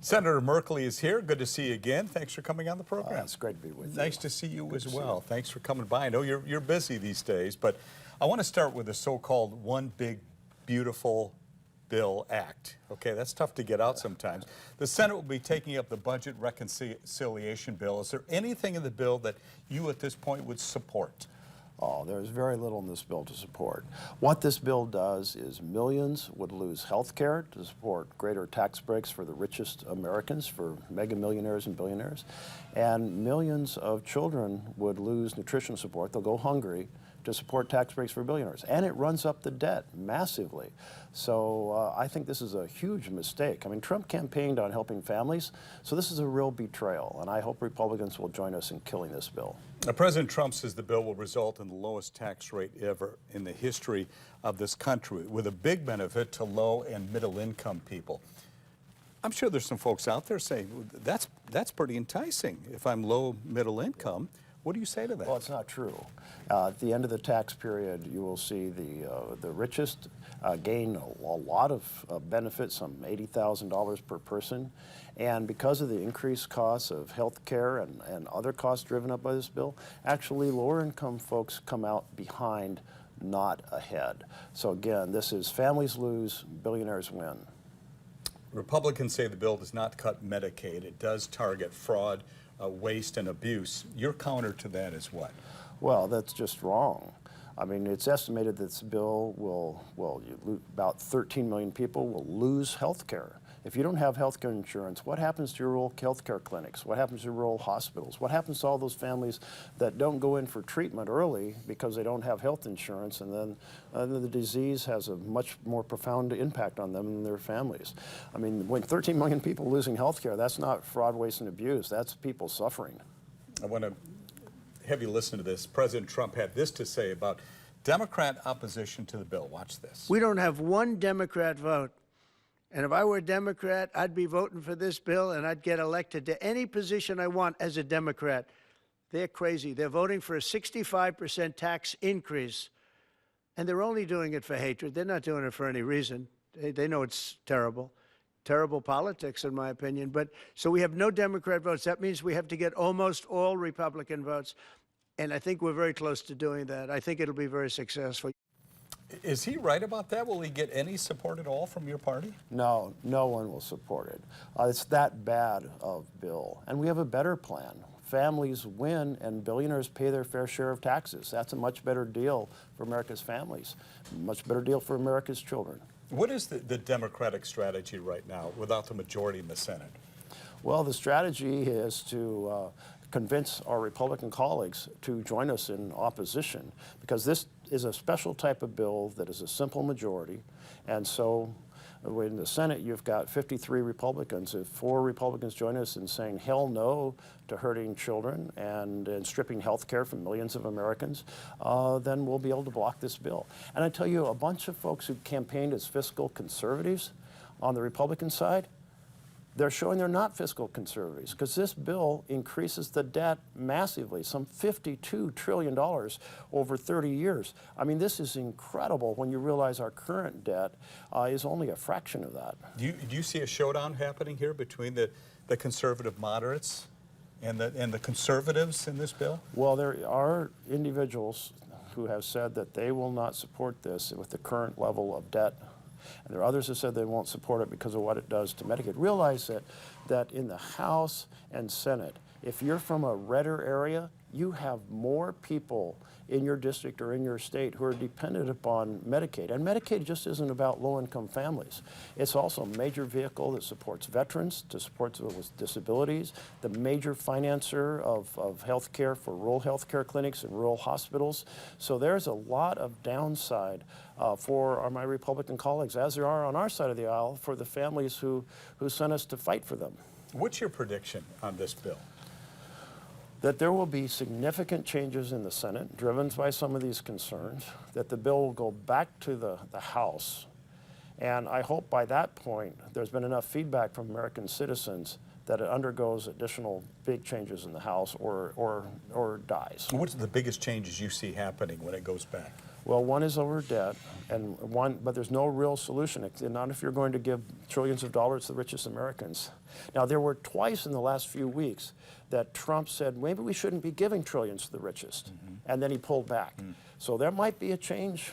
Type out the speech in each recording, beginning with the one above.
Senator Merkley is here. Good to see you again. Thanks for coming on the program. It's great to be with you. Nice to see you as well. Thanks for coming by. I know you're busy these days, but I want to start with the so-called One Big Beautiful Bill Act. Okay, that's tough to get out sometimes. The Senate will be taking up the budget reconciliation bill. Is there anything in the bill that you at this point would support? Oh, there's very little in this bill to support. What this bill does is millions would lose health care to support greater tax breaks for the richest Americans, for mega millionaires and billionaires, and millions of children would lose nutrition support. They'll go hungry to support tax breaks for billionaires. And it runs up the debt massively. So I think this is a huge mistake. I mean, Trump campaigned on helping families, so this is a real betrayal, and I hope Republicans will join us in killing this bill. Now, President Trump says the bill will result in the lowest tax rate ever in the history of this country, with a big benefit to low and middle income people. I'm sure there's some folks out there saying, that's pretty enticing. If I'm low middle income, what do you say to that? Well, it's not true. At the end of the tax period, you will see the richest gain a lot of benefits, some $80,000 per person. And because of the increased costs of health care and other costs driven up by this bill, actually lower income folks come out behind, not ahead. So again, this is families lose, billionaires win. Republicans say the bill does not cut Medicaid. It does target fraud, waste, and abuse. Your counter to that is what? Well, that's just wrong. I mean, it's estimated that this bill about 13 million people will lose health care. If you don't have health care insurance, what happens to your rural health care clinics? What happens to rural hospitals? What happens to all those families that don't go in for treatment early because they don't have health insurance, and then the disease has a much more profound impact on them and their families? I mean, when 13 million people losing health care, that's not fraud, waste, and abuse. That's people suffering. I want to have you listen to this. President Trump had this to say about Democrat opposition to the bill. Watch this. We don't have one Democrat vote. And if I were a Democrat, I'd be voting for this bill, and I'd get elected to any position I want as a Democrat. They're crazy. They're voting for a 65% tax increase, and they're only doing it for hatred. They're not doing it for any reason. They know it's terrible. Terrible politics, in my opinion. But so we have no Democrat votes. That means we have to get almost all Republican votes. And I think we're very close to doing that. I think it'll be very successful. Is he right about that? Will he get any support at all from your party? No, no one will support it. It's that bad of bill. And we have a better plan. Families win and billionaires pay their fair share of taxes. That's a much better deal for America's families, much better deal for America's children. What is the Democratic strategy right now without the majority in the Senate? Well, the strategy is to convince our Republican colleagues to join us in opposition, because this is a special type of bill that is a simple majority. And so in the Senate, you've got 53 Republicans. If 4 Republicans join us in saying hell no to hurting children and stripping health care from millions of Americans, then we'll be able to block this bill. And I tell you, a bunch of folks who campaigned as fiscal conservatives on the Republican side, they're showing they're not fiscal conservatives, because this bill increases the debt massively, some $52 trillion over 30 years. I mean, this is incredible when you realize our current debt is only a fraction of that. Do you see a showdown happening here between the conservative moderates and the conservatives in this bill? Well, there are individuals who have said that they will not support this with the current level of debt. And there are others who said they won't support it because of what it does to Medicaid. Realize that in the House and Senate, if you're from a redder area, you have more people in your district or in your state who are dependent upon Medicaid. And Medicaid just isn't about low-income families. It's also a major vehicle that supports veterans, to support those with disabilities, the major financer of health care for rural health care clinics and rural hospitals. So there's a lot of downside for my Republican colleagues, as there are on our side of the aisle for the families who sent us to fight for them. What's your prediction on this bill? That there will be significant changes in the Senate, driven by some of these concerns, that the bill will go back to the House. And I hope by that point, there's been enough feedback from American citizens that it undergoes additional big changes in the House or dies. What's the biggest changes you see happening when it goes back? Well, one is over debt, but there's no real solution, not if you're going to give trillions of dollars to the richest Americans. Now, there were twice in the last few weeks that Trump said, maybe we shouldn't be giving trillions to the richest, and then he pulled back. So there might be a change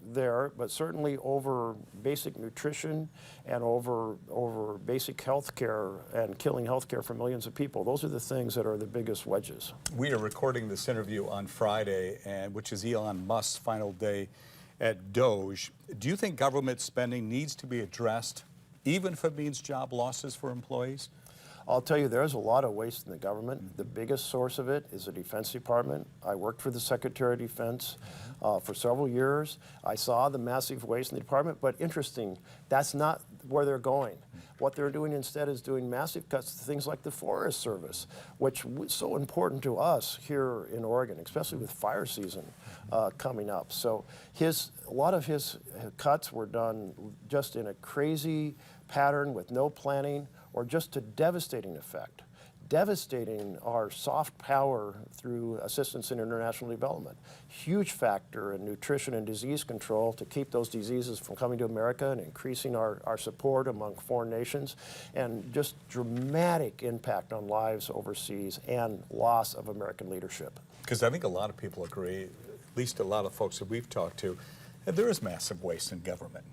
there, but certainly over basic nutrition and over basic health care and killing health care for millions of people. Those are the things that are the biggest wedges. We are recording this interview on Friday, which is Elon Musk's final day at Doge. Do you think government spending needs to be addressed, even if it means job losses for employees? I'll tell you, there's a lot of waste in the government. The biggest source of it is the Defense Department. I worked for the Secretary of Defense for several years. I saw the massive waste in the department, but interesting, that's not where they're going. What they're doing instead is doing massive cuts to things like the Forest Service, which is so important to us here in Oregon, especially with fire season coming up. So a lot of his cuts were done just in a crazy pattern with no planning, or just to devastating effect, devastating our soft power through assistance in international development. Huge factor in nutrition and disease control to keep those diseases from coming to America and increasing our support among foreign nations, and just dramatic impact on lives overseas and loss of American leadership. Because I think a lot of people agree, at least a lot of folks that we've talked to, that there is massive waste in government,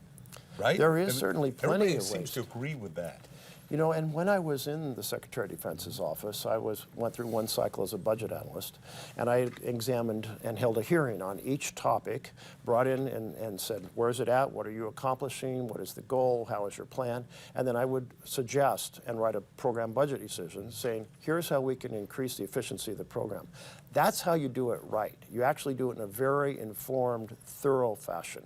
right? There is certainly plenty of waste. Everybody seems to agree with that. You know, and when I was in the Secretary of Defense's office, I went through one cycle as a budget analyst, and I examined and held a hearing on each topic, brought in and said, where is it at? What are you accomplishing? What is the goal? How is your plan? And then I would suggest and write a program budget decision saying, here's how we can increase the efficiency of the program. That's how you do it right. You actually do it in a very informed, thorough fashion.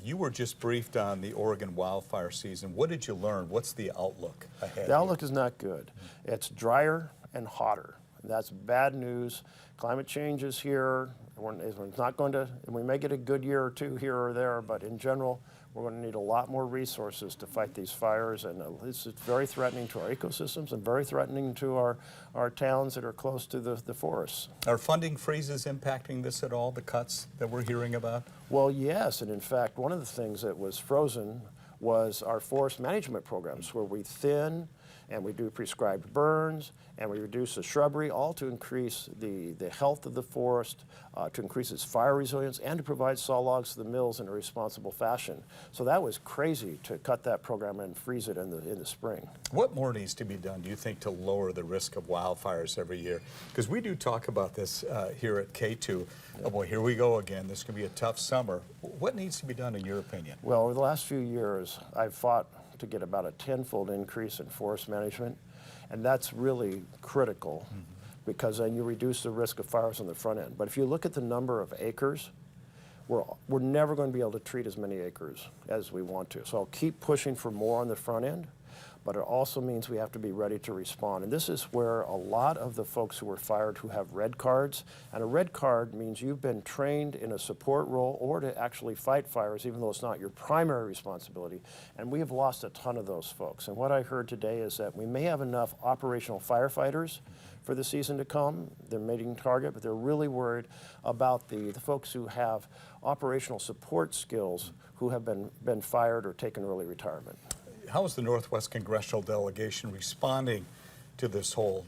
You were just briefed on the Oregon wildfire season. What did you learn? What's the outlook ahead? The outlook is not good. It's drier and hotter. That's bad news. Climate change is here. It's not going to, and we may get a good year or two here or there, but in general, we're going to need a lot more resources to fight these fires, and it's very threatening to our ecosystems and very threatening to our towns that are close to the forests. Are funding freezes impacting this at all, the cuts that we're hearing about? Well, yes, and in fact, one of the things that was frozen was our forest management programs, where we thin and we do prescribed burns, and we reduce the shrubbery, all to increase the health of the forest, to increase its fire resilience, and to provide saw logs to the mills in a responsible fashion. So that was crazy to cut that program and freeze it in the spring. What more needs to be done, do you think, to lower the risk of wildfires every year? Because we do talk about this here at Katu. Oh boy, here we go again. This could be a tough summer. What needs to be done in your opinion? Well, over the last few years, I've fought to get about a tenfold increase in forest management, and that's really critical because then you reduce the risk of fires on the front end. But if you look at the number of acres, we're never going to be able to treat as many acres as we want to. So I'll keep pushing for more on the front end, but it also means we have to be ready to respond. And this is where a lot of the folks who were fired who have red cards, and a red card means you've been trained in a support role or to actually fight fires, even though it's not your primary responsibility. And we have lost a ton of those folks. And what I heard today is that we may have enough operational firefighters for the season to come. They're meeting target, but they're really worried about the folks who have operational support skills who have been fired or taken early retirement. How is the Northwest Congressional Delegation responding to this whole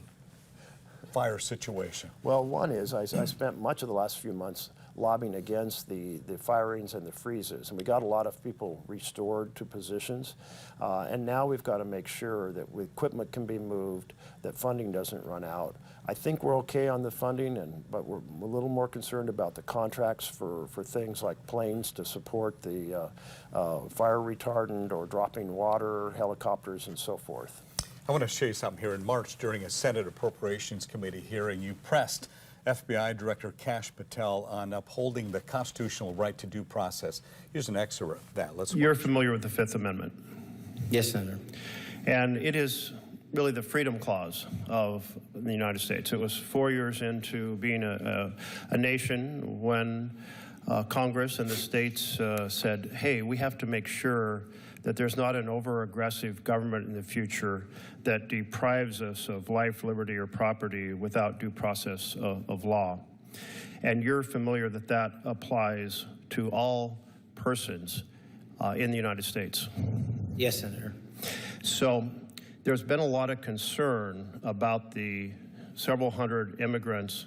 fire situation? Well, one is I spent much of the last few months lobbying against the firings and the freezes, and we got a lot of people restored to positions, and now we've got to make sure that equipment can be moved, that funding doesn't run out. I think we're okay on the funding, but we're a little more concerned about the contracts for things like planes to support the fire retardant or dropping water, helicopters, and so forth. I want to show you something here. In March, during a Senate Appropriations Committee hearing, you pressed FBI Director Kash Patel on upholding the constitutional right to due process. Here's an excerpt of that. Let's You're watch. familiar with the Fifth Amendment. Yes, Senator. And it is really the freedom clause of the United States. It was 4 years into being a nation when Congress and the states said, hey, we have to make sure that there's not an over-aggressive government in the future that deprives us of life, liberty, or property without due process of law. And you're familiar that that applies to all persons in the United States? Yes, Senator. So there's been a lot of concern about the several hundred immigrants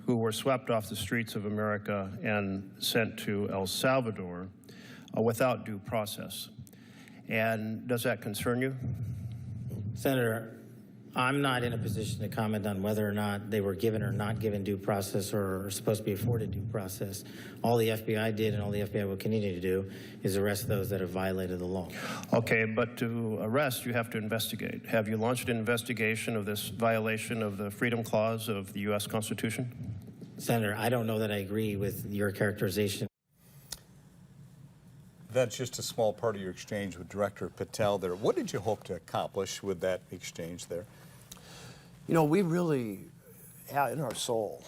who were swept off the streets of America and sent to El Salvador without due process. And does that concern you? Senator, I'm not in a position to comment on whether or not they were given or not given due process or are supposed to be afforded due process. All the FBI did and all the FBI will continue to do is arrest those that have violated the law. Okay, but to arrest, you have to investigate. Have you launched an investigation of this violation of the Freedom Clause of the U.S. Constitution? Senator, I don't know that I agree with your characterization. That's just a small part of your exchange with Director Patel there. What did you hope to accomplish with that exchange there? You know, we really, in our soul,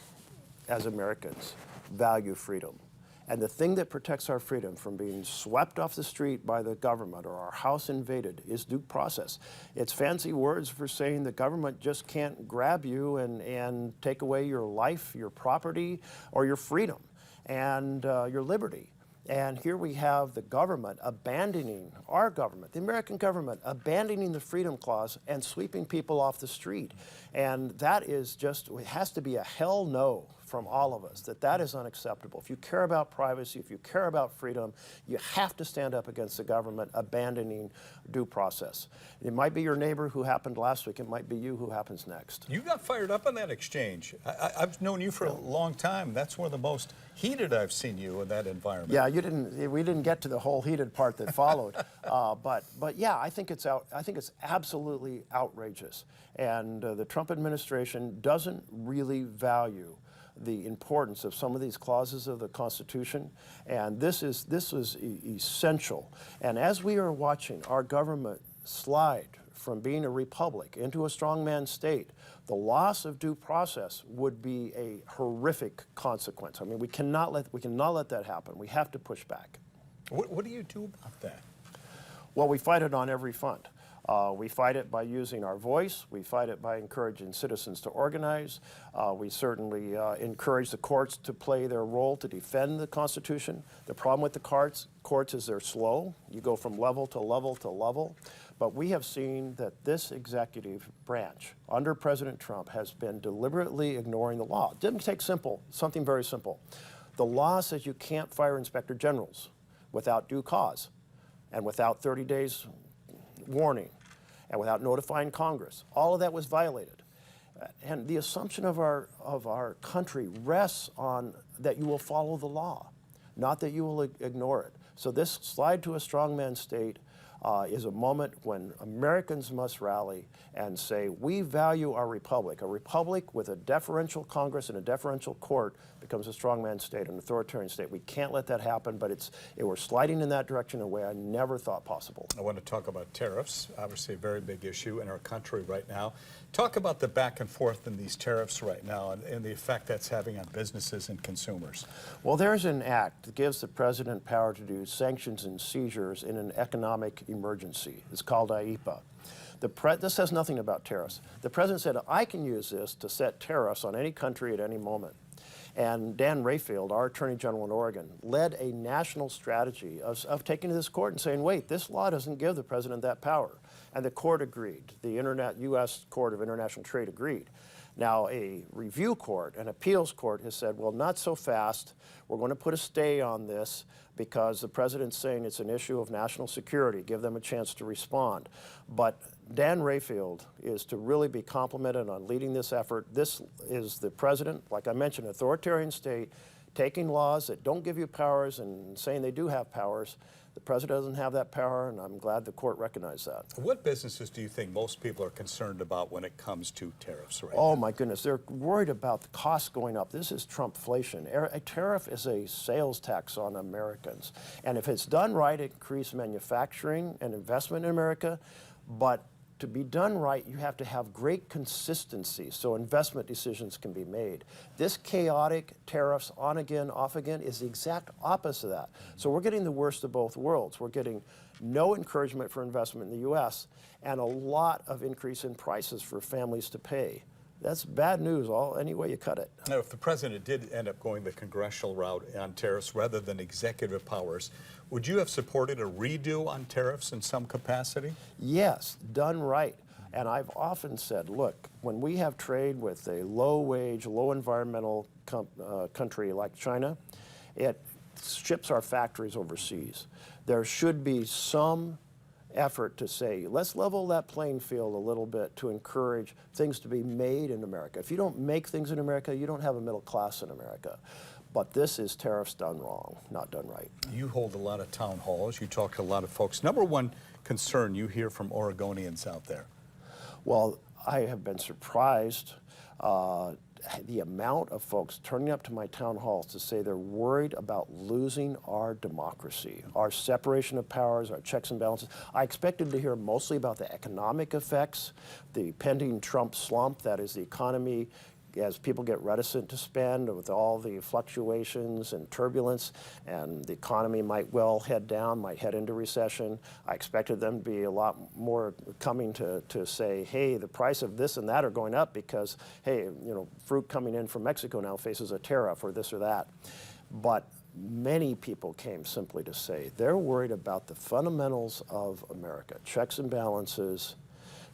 as Americans, value freedom. And the thing that protects our freedom from being swept off the street by the government or our house invaded is due process. It's fancy words for saying the government just can't grab you and take away your life, your property, or your freedom and your liberty. And here we have the government abandoning, our government, the American government, abandoning the Freedom Clause and sweeping people off the street. And that is just, it has to be a hell no from all of us, that is unacceptable. If you care about privacy, if you care about freedom, you have to stand up against the government abandoning due process. It might be your neighbor who happened last week, it might be you who happens next. You got fired up on that exchange. I've known you for a long time. That's one of the most heated I've seen you in that environment. Yeah, we didn't get to the whole heated part that followed, but yeah, I think it's absolutely outrageous, and the Trump administration doesn't really value the importance of some of these clauses of the Constitution, and this is essential. And as we are watching our government slide from being a republic into a strongman state, the loss of due process would be a horrific consequence. I mean, we cannot let that happen. We have to push back. What do you do about that? Well, we fight it on every front. We fight it by using our voice. We fight it by encouraging citizens to organize. We certainly encourage the courts to play their role to defend the Constitution. The problem with the courts is they're slow. You go from level to level to level. But we have seen that this executive branch under President Trump has been deliberately ignoring the law. It didn't take something very simple. The law says you can't fire inspector generals without due cause and without 30 days warning and without notifying Congress. All of that was violated. And the assumption of our country rests on that you will follow the law, not that you will ignore it. So this slide to a strongman state is a moment when Americans must rally and say, we value our republic. A republic with a deferential Congress and a deferential court becomes a strongman state, an authoritarian state. We can't let that happen, but we're sliding in that direction in a way I never thought possible. I want to talk about tariffs, obviously a very big issue in our country right now. Talk about the back and forth in these tariffs right now and the effect that's having on businesses and consumers. Well, there's an act that gives the president power to do sanctions and seizures in an economic emergency. It's called IEPA. This says nothing about tariffs. The president said, I can use this to set tariffs on any country at any moment. And Dan Rayfield, our Attorney General in Oregon, led a national strategy of taking to this court and saying, wait, this law doesn't give the president that power. And the court agreed. The U.S. Court of International Trade agreed. Now, a review court, an appeals court, has said, well, not so fast. We're going to put a stay on this because the president's saying it's an issue of national security. Give them a chance to respond. But Dan Rayfield is to really be complimented on leading this effort. This is the president, like I mentioned, authoritarian state, taking laws that don't give you powers and saying they do have powers. The president doesn't have that power, and I'm glad the court recognized that. What businesses do you think most people are concerned about when it comes to tariffs right now? Oh, my goodness. They're worried about the costs going up. This is Trumpflation. A tariff is a sales tax on Americans. And if it's done right, it increases manufacturing and investment in America. But to be done right, you have to have great consistency so investment decisions can be made. This chaotic tariffs on again, off again is the exact opposite of that. So we're getting the worst of both worlds. We're getting no encouragement for investment in the U.S. and a lot of increase in prices for families to pay. that's bad news any way you cut it. Now, if the president did end up going the congressional route on tariffs rather than executive powers, would you have supported a redo on tariffs in some capacity? Yes, done right. And I've often said, look, when we have trade with a low-wage, low-environmental country like China, it ships our factories overseas. There should be some effort to say, let's level that playing field a little bit to encourage things to be made in America. If you don't make things in America, you don't have a middle class in America. But this is tariffs done wrong, not done right. You hold a lot of town halls. You talk to a lot of folks. Number one concern you hear from Oregonians out there? Well, I have been surprised the amount of folks turning up to my town halls to say they're worried about losing our democracy, our separation of powers, our checks and balances. I expected to hear mostly about the economic effects, the pending Trump slump, that is the economy as people get reticent to spend with all the fluctuations and turbulence, and the economy might well head down, might head into recession. I expected them to be a lot more coming to say, hey, the price of this and that are going up because, hey, you know, fruit coming in from Mexico now faces a tariff or this or that. But many people came simply to say they're worried about the fundamentals of America, checks and balances,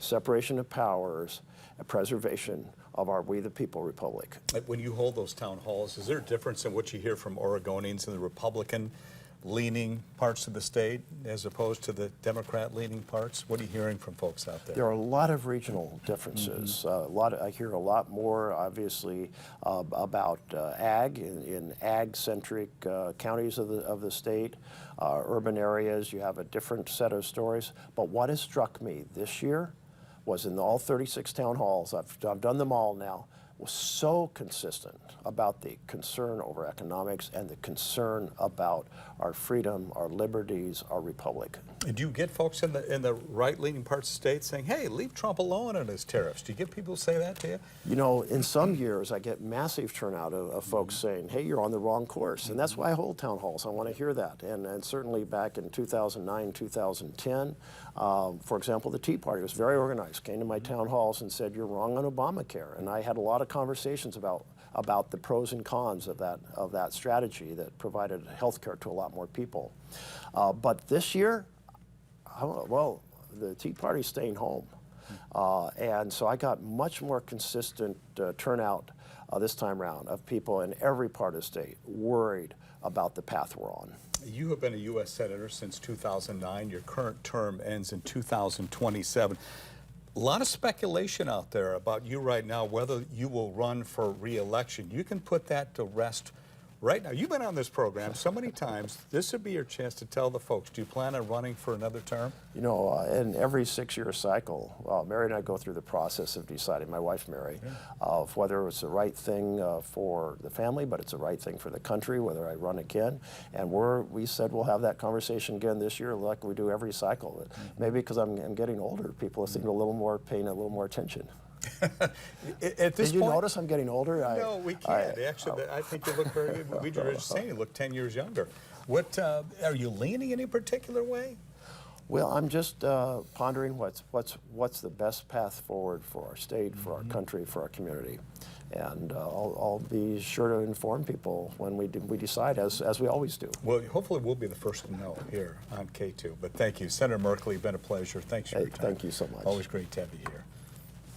separation of powers, and preservation of our We the People Republic. When you hold those town halls, is there a difference in what you hear from Oregonians in the Republican-leaning parts of the state as opposed to the Democrat-leaning parts? What are you hearing from folks out there? There are a lot of regional differences. I hear a lot more, obviously, about ag in ag-centric counties of the state. Urban areas, you have a different set of stories. But what has struck me this year was in all 36 town halls, I've done them all now, was so consistent about the concern over economics and the concern about our freedom, our liberties, our republic. Do you get folks in the right-leaning parts of the state saying, hey, leave Trump alone on his tariffs? Do you get people say that to you? You know, in some years, I get massive turnout of folks saying, hey, you're on the wrong course. And that's why I hold town halls. I want to hear that. And certainly back in 2009, 2010, for example, the Tea Party was very organized, came to my town halls and said, you're wrong on Obamacare. And I had a lot of conversations about the pros and cons of that strategy that provided health care to a lot more people. But this year, well, the Tea Party's staying home. And so I got much more consistent turnout this time around of people in every part of the state worried about the path we're on. You have been a U.S. Senator since 2009. Your current term ends in 2027. A lot of speculation out there about you right now, whether you will run for re-election. You can put that to rest right now. You've been on this program so many times. This would be your chance to tell the folks, do you plan on running for another term? You know, in every 6-year cycle, Mary and I go through the process of deciding, my wife Mary, of whether it's the right thing for the family, but it's the right thing for the country, whether I run again. And we said we'll have that conversation again this year like we do every cycle. Maybe because I'm getting older, people seem paying a little more attention. At this Did you point, notice I'm getting older? No, we can't. Actually, I think you look very good. We were just saying you look 10 years younger. What are you leaning any particular way? Well, I'm just pondering what's the best path forward for our state, for our country, for our community, and I'll be sure to inform people when we decide, as we always do. Well, hopefully we'll be the first to know here on K2. But thank you, Senator Merkley. Been a pleasure. Thanks for your time. Thank you so much. Always great to have you here.